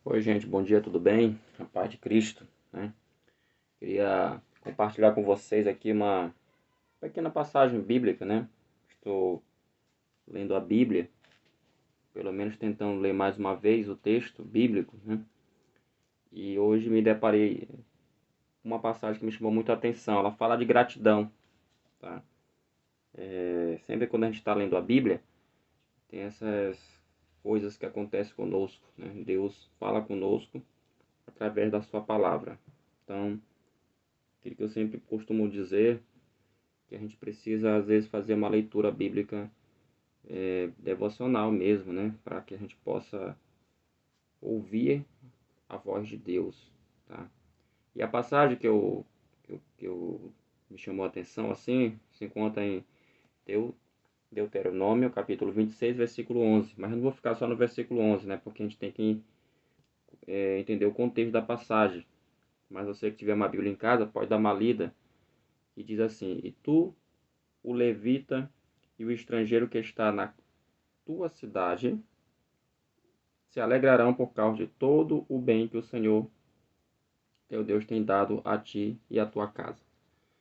Oi, gente, bom dia, tudo bem? A paz de Cristo, né? Queria compartilhar com vocês aqui uma pequena passagem bíblica, né? Estou lendo a Bíblia, pelo menos tentando ler mais uma vez o texto bíblico, né? E hoje me deparei com uma passagem que me chamou muito a atenção. Ela fala de gratidão, tá? Sempre quando a gente está lendo a Bíblia, tem essas coisas que acontecem conosco, né? Deus fala conosco através da sua palavra. Então, aquilo que eu sempre costumo dizer que a gente precisa às vezes fazer uma leitura bíblica devocional mesmo, né, para que a gente possa ouvir a voz de Deus, tá? E a passagem que eu me chamou a atenção assim se encontra em Deuteronômio, capítulo 26, versículo 11. Mas eu não vou ficar só no versículo 11, né, porque a gente tem que entender o contexto da passagem. Mas você que tiver uma Bíblia em casa pode dar uma lida, e diz assim: e tu, o levita e o estrangeiro que está na tua cidade se alegrarão por causa de todo o bem que o Senhor teu Deus tem dado a ti e à tua casa.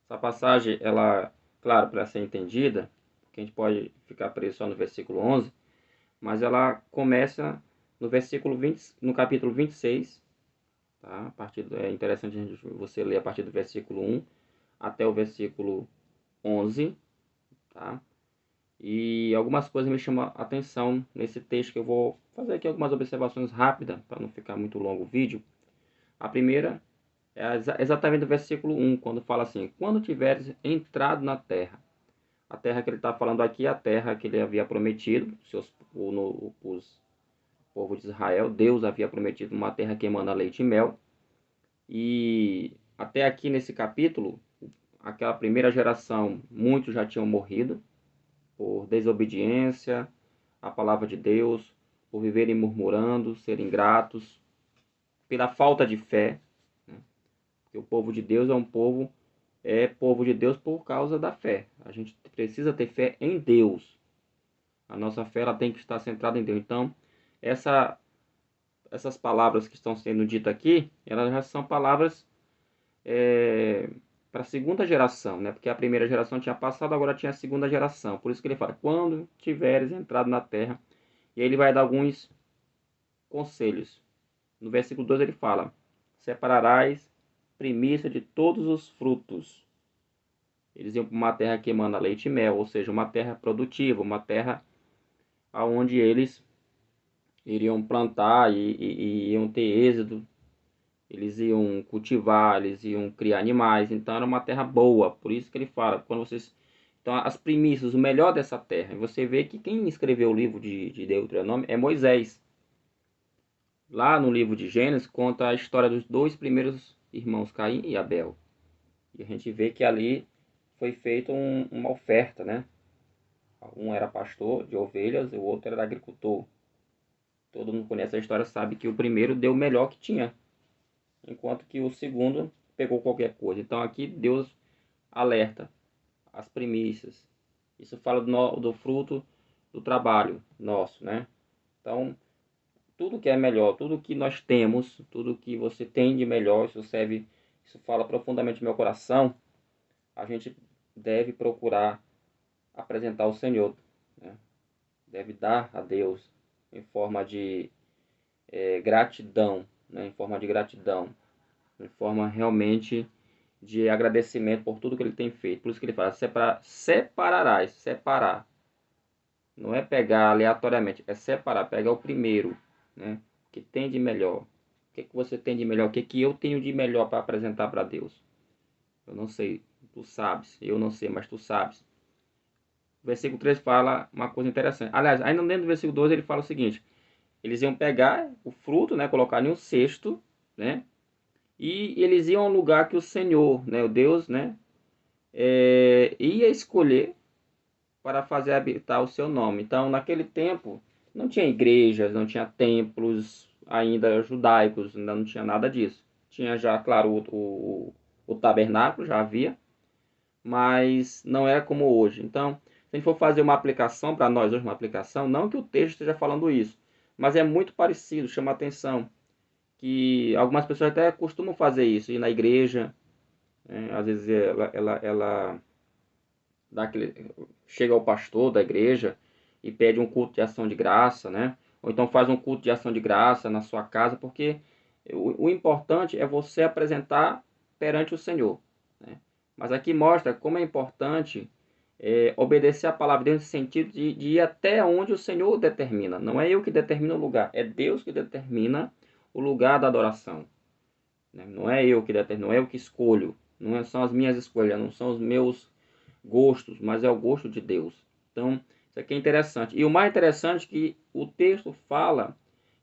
Essa passagem, ela, claro, para ser entendida, porque a gente pode ficar preso só no versículo 11, mas ela começa no versículo 20, no capítulo 26, tá? É interessante você ler a partir do versículo 1 até o versículo 11, tá? E algumas coisas me chamam a atenção nesse texto, que eu vou fazer aqui algumas observações rápidas, para não ficar muito longo o vídeo. A primeira é exatamente do versículo 1, quando fala assim: quando tiveres entrado na terra. A terra que ele está falando aqui é a terra que ele havia prometido, os povo de Israel. Deus havia prometido uma terra que emana leite e mel. E até aqui nesse capítulo, aquela primeira geração, muitos já tinham morrido por desobediência à palavra de Deus, por viverem murmurando, serem ingratos, pela falta de fé, né? Porque o povo de Deus é povo de Deus por causa da fé. A gente precisa ter fé em Deus. A nossa fé ela tem que estar centrada em Deus. Então, essa, essas palavras que estão sendo ditas aqui, elas já são palavras para a segunda geração, né? Porque a primeira geração tinha passado, agora tinha a segunda geração. Por isso que ele fala: quando tiveres entrado na terra. E aí ele vai dar alguns conselhos. No versículo 2 ele fala: separarás primícia de todos os frutos. Eles iam para uma terra que emana leite e mel, ou seja, uma terra produtiva, uma terra onde eles iriam plantar e iam ter êxito, eles iam cultivar, eles iam criar animais. Então era uma terra boa. Por isso que ele fala: quando vocês, então as primícias, o melhor dessa terra. E você vê que quem escreveu o livro de Deuteronômio é Moisés. Lá no livro de Gênesis conta a história dos dois primeiros irmãos, Caim e Abel. E a gente vê que ali foi feita uma oferta, né? Um era pastor de ovelhas e o outro era agricultor. Todo mundo conhece a história, sabe que o primeiro deu o melhor que tinha, enquanto que o segundo pegou qualquer coisa. Então aqui Deus alerta as primícias. Isso fala do fruto do trabalho nosso, né? Então, tudo que é melhor, tudo que nós temos, tudo que você tem de melhor, isso fala profundamente no meu coração. A gente deve procurar apresentar ao Senhor, né? Deve dar a Deus em forma de gratidão, né? Em forma de gratidão, em forma realmente de agradecimento por tudo que ele tem feito. Por isso que ele fala: separarás, separar. Não é pegar aleatoriamente, é separar, pegar o primeiro, né? O que tem de melhor. O que, que você tem de melhor? O que, que eu tenho de melhor para apresentar para Deus? Eu não sei, tu sabes. Eu não sei, mas tu sabes. O versículo 3 fala uma coisa interessante. Aliás, ainda dentro do versículo 2 ele fala o seguinte: eles iam pegar o fruto, né? Colocar em um cesto, né? E eles iam ao lugar que o Senhor, né? O Deus, né? Ia escolher para fazer habitar o seu nome. Então, naquele tempo, não tinha igrejas, não tinha templos ainda judaicos, ainda não tinha nada disso. Tinha já, claro, o tabernáculo, já havia, mas não era como hoje. Então, se a gente for fazer uma aplicação para nós hoje, uma aplicação, não que o texto esteja falando isso, mas é muito parecido, chama atenção. que algumas pessoas até costumam fazer isso, ir na igreja, né? Às vezes ela dá aquele, chega ao pastor da igreja e pede um culto de ação de graça, né? Ou então faz um culto de ação de graça na sua casa, porque o importante é você apresentar perante o Senhor, né? Mas aqui mostra como é importante obedecer a palavra de Deus nesse sentido de ir até onde o Senhor determina. Não é eu que determino o lugar, é Deus que determina o lugar da adoração, né? Não é eu que determino, não é eu que escolho, são as minhas escolhas, não são os meus gostos, mas é o gosto de Deus. Então, isso aqui é interessante. E o mais interessante é que o texto fala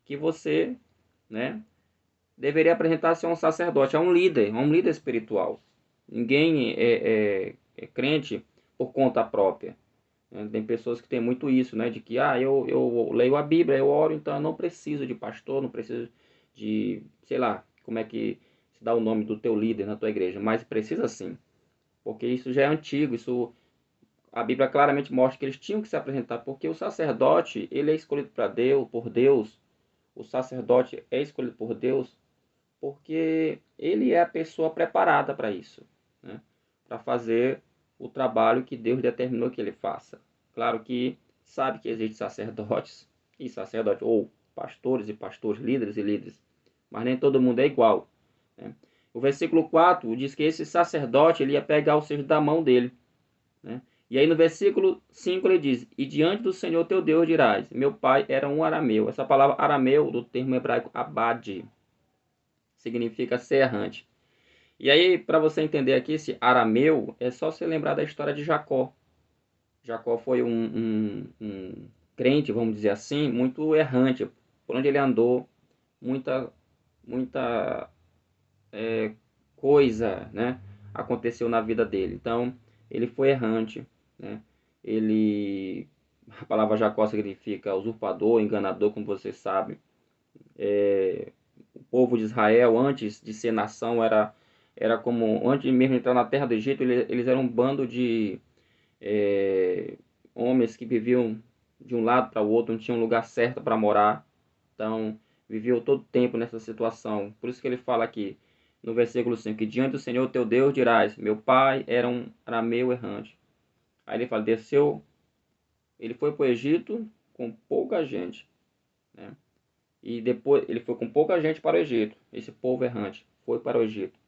que você, né, deveria apresentar-se a um sacerdote, a um líder espiritual. Ninguém é crente por conta própria. Tem pessoas que têm muito isso, né? De que, eu leio a Bíblia, eu oro, então eu não preciso de pastor, não preciso de, sei lá, como é que se dá o nome do teu líder na tua igreja, mas precisa sim, porque isso já é antigo, isso a Bíblia claramente mostra que eles tinham que se apresentar, porque o sacerdote, ele é escolhido para Deus, por Deus. O sacerdote é escolhido por Deus porque ele é a pessoa preparada para isso, né? Para fazer o trabalho que Deus determinou que ele faça. Claro que sabe que existem sacerdotes e sacerdotes, ou pastores e pastores, líderes e líderes, mas nem todo mundo é igual, né? O versículo 4 diz que esse sacerdote ele ia pegar o cesto da mão dele, né? E aí no versículo 5 ele diz: E diante do Senhor teu Deus dirás: Meu pai era um arameu. Essa palavra arameu, do termo hebraico abade, significa ser errante. E aí, para você entender aqui, esse arameu, é só se lembrar da história de Jacó. Jacó foi um crente, vamos dizer assim, muito errante. Por onde ele andou, muita, muita coisa, né, aconteceu na vida dele. Então, ele foi errante, né? Ele, a palavra Jacó significa usurpador, enganador, como você sabe. O povo de Israel, antes de ser nação, era como, antes mesmo de entrar na terra do Egito, eles eram um bando de é, homens que viviam de um lado para o outro, não tinham um lugar certo para morar. Então, viviam todo o tempo nessa situação. Por isso que ele fala aqui, no versículo 5, que diante do Senhor teu Deus dirás, meu pai era um arameu errante. Aí ele fala, desceu, ele foi para o Egito com pouca gente, né? E depois ele foi com pouca gente para o Egito. Esse povo errante foi para o Egito.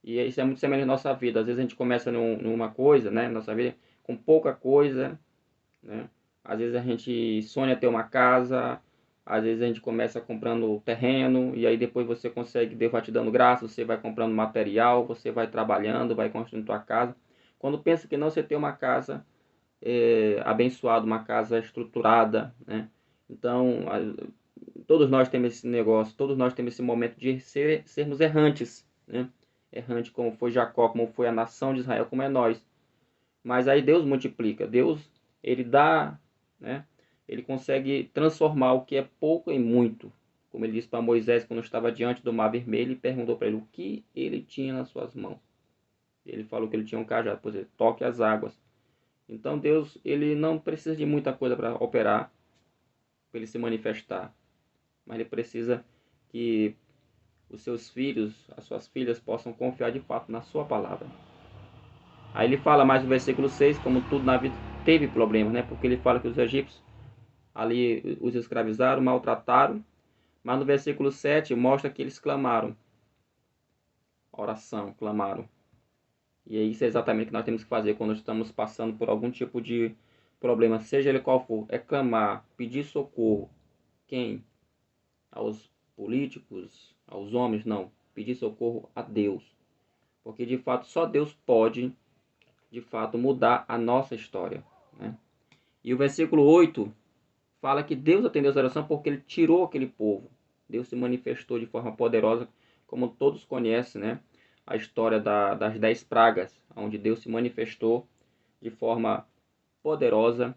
E isso é muito semelhante à nossa vida. Às vezes a gente começa numa coisa, né, nossa vida, com pouca coisa, né? Às vezes a gente sonha ter uma casa, às vezes a gente começa comprando terreno, e aí depois você consegue, Deus vai te dando graça, você vai comprando material, você vai trabalhando, vai construindo tua casa. Quando pensa que não, você tem uma casa abençoada, uma casa estruturada, né? Então, todos nós temos esse negócio, todos nós temos esse momento de sermos errantes, né? Errante como foi Jacó, como foi a nação de Israel, como é nós. Mas aí Deus multiplica, Deus, ele dá, né? Ele consegue transformar o que é pouco em muito. Como ele disse para Moisés quando estava diante do Mar Vermelho e perguntou para ele o que ele tinha nas suas mãos. Ele falou que ele tinha um cajado, por exemplo, toque as águas. Então Deus, ele não precisa de muita coisa para operar, para ele se manifestar. Mas ele precisa que os seus filhos, as suas filhas possam confiar de fato na sua palavra. Aí ele fala mais no versículo 6, como tudo na vida teve problemas, né? Porque ele fala que os egípcios ali os escravizaram, maltrataram, mas no versículo 7 mostra que eles clamaram, oração, clamaram. E é isso é exatamente o que nós temos que fazer quando estamos passando por algum tipo de problema, seja ele qual for, é clamar, pedir socorro. Quem? Aos políticos, aos homens? Não, pedir socorro a Deus. Porque de fato só Deus pode, de fato, mudar a nossa história, né? E o versículo 8 fala que Deus atendeu essa oração porque ele tirou aquele povo. Deus se manifestou de forma poderosa, como todos conhecem, né? A história das 10 pragas, onde Deus se manifestou de forma poderosa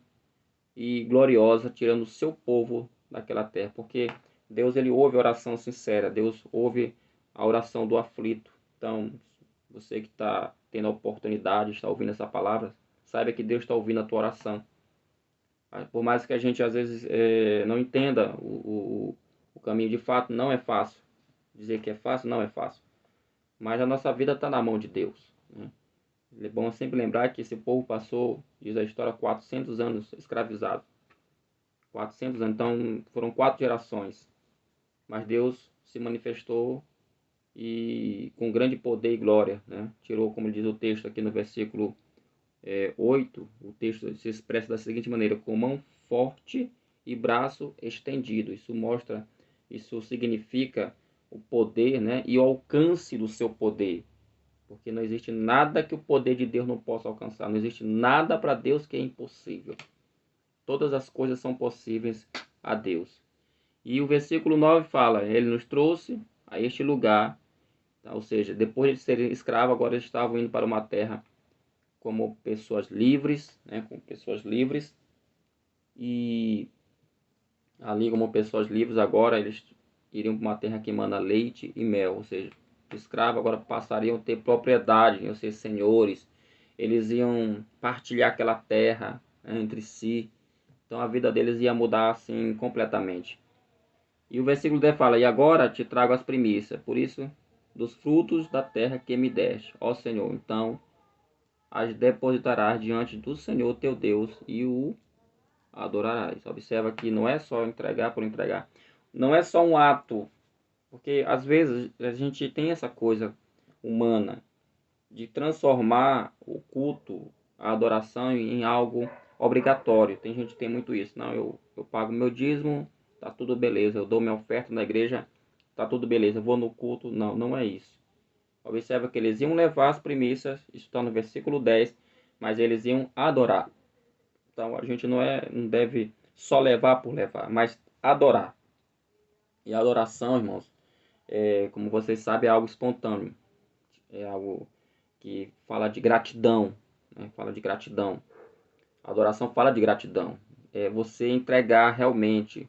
e gloriosa, tirando o seu povo daquela terra. Porque Deus, ele ouve a oração sincera, Deus ouve a oração do aflito. Então, você que está tendo a oportunidade, está ouvindo essa palavra, saiba que Deus está ouvindo a tua oração. Por mais que a gente às vezes não entenda o caminho, de fato não é fácil, dizer que é fácil, não é fácil. Mas a nossa vida está na mão de Deus, né? É bom sempre lembrar que esse povo passou, diz a história, 400 anos escravizado. 400 anos, então foram 4 gerações. Mas Deus se manifestou e com grande poder e glória, né? Tirou, como diz o texto aqui no versículo 8, o texto se expressa da seguinte maneira: com mão forte e braço estendido. Isso significa o poder, né? E o alcance do seu poder. Porque não existe nada que o poder de Deus não possa alcançar. Não existe nada para Deus que é impossível. Todas as coisas são possíveis a Deus. E o versículo 9 fala: Ele nos trouxe a este lugar. Tá? Ou seja, depois de serem escravos, agora eles estavam indo para uma terra como pessoas livres, né? Como pessoas livres. E ali, como pessoas livres, agora eles iriam para uma terra que emana leite e mel. Ou seja, escravos agora passariam a ter propriedade, iam ser senhores. Eles iam partilhar aquela terra, né, entre si. Então a vida deles ia mudar assim completamente. E o versículo 10 fala: E agora te trago as primícias, por isso, dos frutos da terra que me deste, ó Senhor. Então as depositarás diante do Senhor teu Deus e o adorarás. Observa que não é só entregar por entregar. Não é só um ato, porque às vezes a gente tem essa coisa humana de transformar o culto, a adoração em algo obrigatório. Tem gente que tem muito isso. Não, eu pago meu dízimo, tá tudo beleza. Eu dou minha oferta na igreja, tá tudo beleza. Eu vou no culto. Não, não é isso. Observa que eles iam levar as primícias, isso está no versículo 10, mas eles iam adorar. Então a gente não deve só levar por levar, mas adorar. E a adoração, irmãos, como vocês sabem, é algo espontâneo. É algo que fala de gratidão, né? Fala de gratidão. A adoração fala de gratidão. É você entregar realmente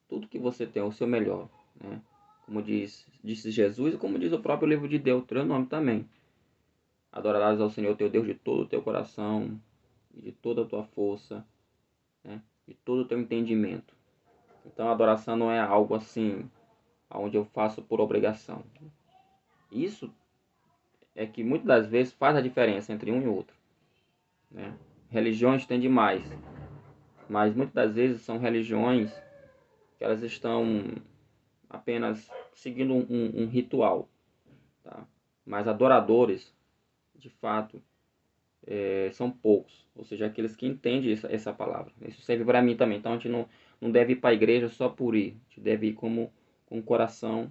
tudo que você tem, o seu melhor, né? Como disse Jesus e como diz o próprio livro de Deuteronômio também. Adorarás ao Senhor teu Deus de todo o teu coração, e de toda a tua força, né? De todo o teu entendimento. Então a adoração não é algo assim, onde eu faço por obrigação. Isso é que muitas das vezes faz a diferença entre um e outro, né? Religiões têm demais, mas muitas das vezes são religiões que elas estão apenas seguindo um ritual, tá? Mas adoradores, de fato, são poucos, ou seja, aqueles que entendem essa palavra. Isso serve para mim também. Então a gente não deve ir para a igreja só por ir, a gente deve ir com um coração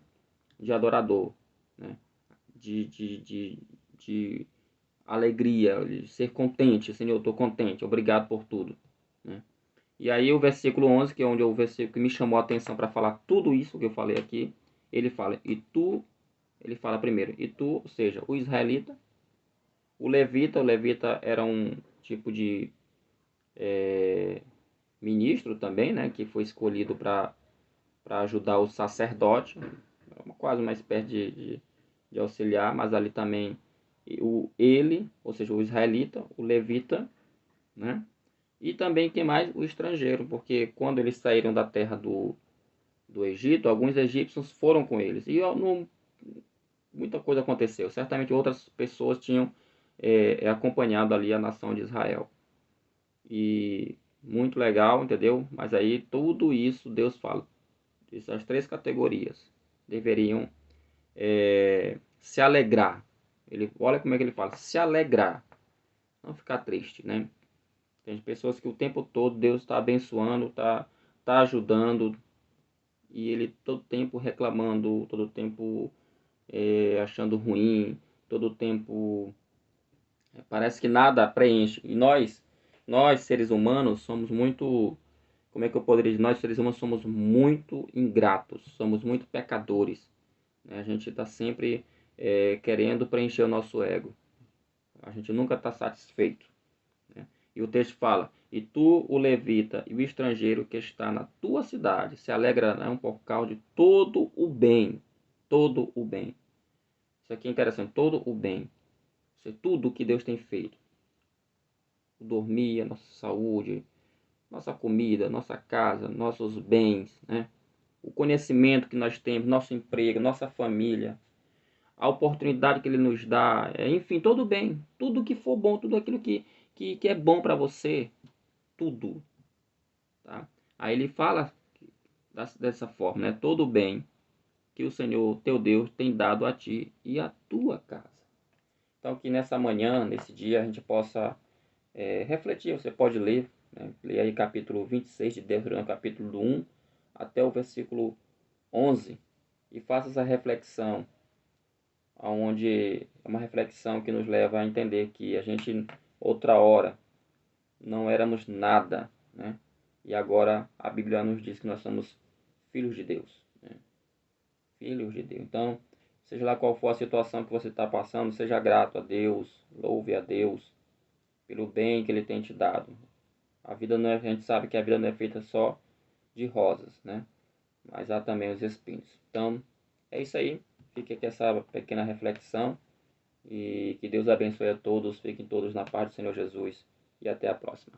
de adorador, né? De alegria, de ser contente. Senhor, eu estou contente, obrigado por tudo, né? E aí o versículo 11, que é onde é o versículo que me chamou a atenção para falar tudo isso que eu falei aqui, ele fala: e tu, ele fala primeiro, e tu, ou seja, o israelita, o levita era um tipo de ministro também, né, que foi escolhido para ajudar o sacerdote, quase uma espécie de auxiliar, mas ali também ele, ou seja, o israelita, o levita, né, e também quem mais? O estrangeiro, porque quando eles saíram da terra do Egito, alguns egípcios foram com eles. E muita coisa aconteceu. Certamente outras pessoas tinham acompanhado ali a nação de Israel. E muito legal, entendeu? Mas aí tudo isso Deus fala. Essas 3 categorias deveriam se alegrar. Olha como é que ele fala, se alegrar. Não ficar triste, né? Tem pessoas que o tempo todo Deus está abençoando, tá ajudando, e ele todo tempo reclamando, todo tempo achando ruim, todo tempo parece que nada preenche. E nós seres humanos somos muito, como é que eu poderia dizer? Nós seres humanos somos muito ingratos, somos muito pecadores, né? A gente está sempre querendo preencher o nosso ego. A gente nunca está satisfeito, né? E o texto fala: e tu, o levita e o estrangeiro que está na tua cidade, se alegrarão por causa de todo o bem. Todo o bem. Isso aqui é interessante. Todo o bem. Isso é tudo que Deus tem feito. O dormir, a nossa saúde, nossa comida, nossa casa, nossos bens, né? o conhecimento que nós temos, nosso emprego, nossa família, a oportunidade que Ele nos dá, enfim, todo bem, tudo que for bom, tudo aquilo que é bom para você, tudo, tá? Aí ele fala dessa forma, né? Todo bem que o Senhor teu Deus tem dado a ti e à tua casa. Então que nessa manhã, nesse dia, a gente possa refletir. Você pode ler, né? Ler aí capítulo 26 de Deuteronômio, capítulo do 1 até o versículo 11, e faça essa reflexão, onde é uma reflexão que nos leva a entender que a gente, outra hora, não éramos nada, né? E agora a Bíblia nos diz que nós somos filhos de Deus, né? Filhos de Deus. Então, seja lá qual for a situação que você está passando, seja grato a Deus, louve a Deus pelo bem que Ele tem te dado. A vida não é, a gente sabe que a vida não é feita só de rosas, né? Mas há também os espinhos. Então, é isso aí. Fique aqui essa pequena reflexão e que Deus abençoe a todos. Fiquem todos na paz do Senhor Jesus e até a próxima.